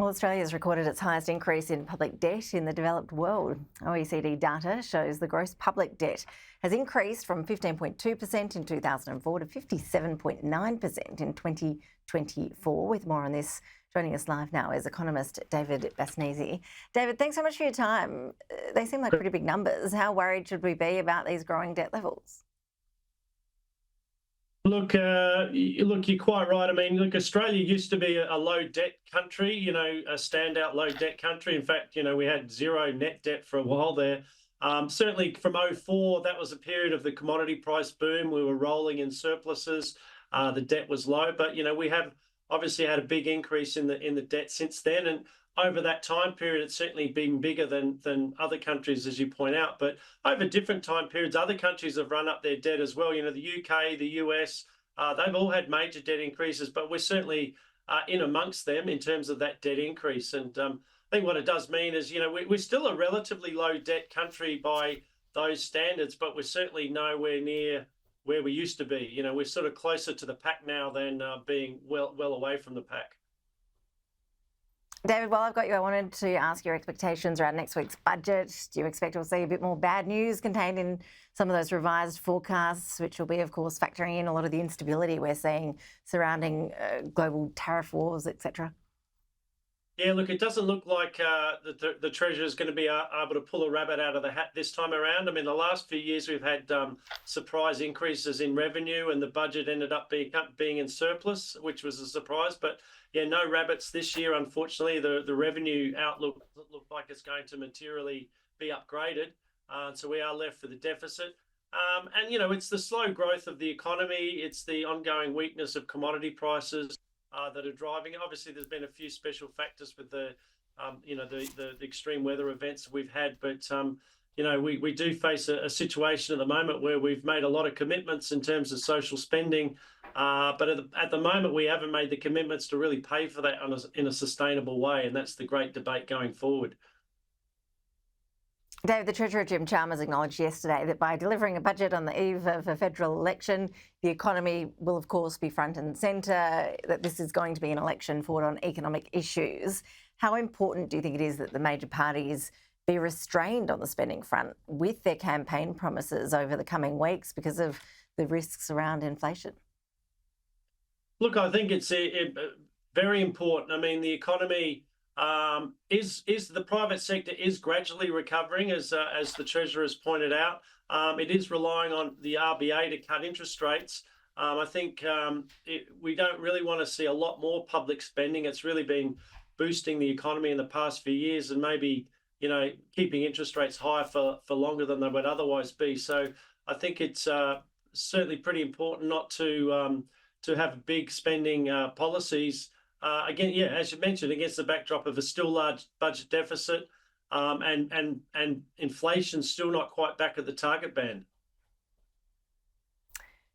Well, Australia has recorded its highest increase in public debt in the developed world. OECD data shows the gross public debt has increased from 15.2% in 2004 to 57.9% in 2024. With more on this, joining us live now is economist David Bassanese. David, thanks so much for your time. They seem like pretty big numbers. How worried should we be about these growing debt levels? Look, you're quite right. I mean, look, Australia used to be a low debt country, a standout low debt country. In fact, we had zero net debt for a while there. Certainly from '04, that was a period of the commodity price boom. We were rolling in surpluses. The debt was low, but, we have obviously had a big increase in the debt since then. And over that time period, it's certainly been bigger than other countries, as you point out. But over different time periods, other countries have run up their debt as well. The UK, the US, they've all had major debt increases, but we're certainly in amongst them in terms of that debt increase. And I think what it does mean is, we're still a relatively low debt country by those standards, but we're certainly nowhere near where we used to be. We're sort of closer to the pack now than being well away from the pack. David, while I've got you, I wanted to ask your expectations around next week's budget. Do you expect we'll see a bit more bad news contained in some of those revised forecasts, which will be, of course, factoring in a lot of the instability we're seeing surrounding global tariff wars, etc.? Yeah, look, it doesn't look like the Treasurer is going to be able to pull a rabbit out of the hat this time around. I mean, the last few years we've had surprise increases in revenue, and the budget ended up being in surplus, which was a surprise. But yeah, no rabbits this year, unfortunately. The revenue outlook looks like it's going to materially be upgraded. So we are left with a deficit. And, it's the slow growth of the economy. It's the ongoing weakness of commodity prices that are driving it. Obviously, there's been a few special factors with the extreme weather events we've had. But, we do face a situation at the moment where we've made a lot of commitments in terms of social spending. But at the moment, we haven't made the commitments to really pay for that in a sustainable way. And that's the great debate going forward. David, the Treasurer Jim Chalmers acknowledged yesterday that by delivering a budget on the eve of a federal election, the economy will, of course, be front and centre, that this is going to be an election fought on economic issues. How important do you think it is that the major parties be restrained on the spending front with their campaign promises over the coming weeks because of the risks around inflation? Look, I think it's very important. I mean, the economy is the private sector is gradually recovering, as the Treasurer has pointed out. It is relying on the RBA to cut interest rates. I think we don't really want to see a lot more public spending. It's really been boosting the economy in the past few years, and maybe keeping interest rates high for longer than they would otherwise be. So I think it's certainly pretty important not to have big spending policies. Again, yeah, as you mentioned, against the backdrop of a still large budget deficit and inflation still not quite back at the target band.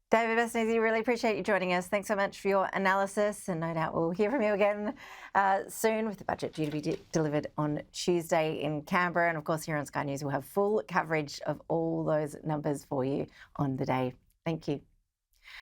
David Bassanese, really appreciate you joining us. Thanks so much for your analysis, and no doubt we'll hear from you again soon with the budget due to be delivered on Tuesday in Canberra. And of course, here on Sky News, we'll have full coverage of all those numbers for you on the day. Thank you.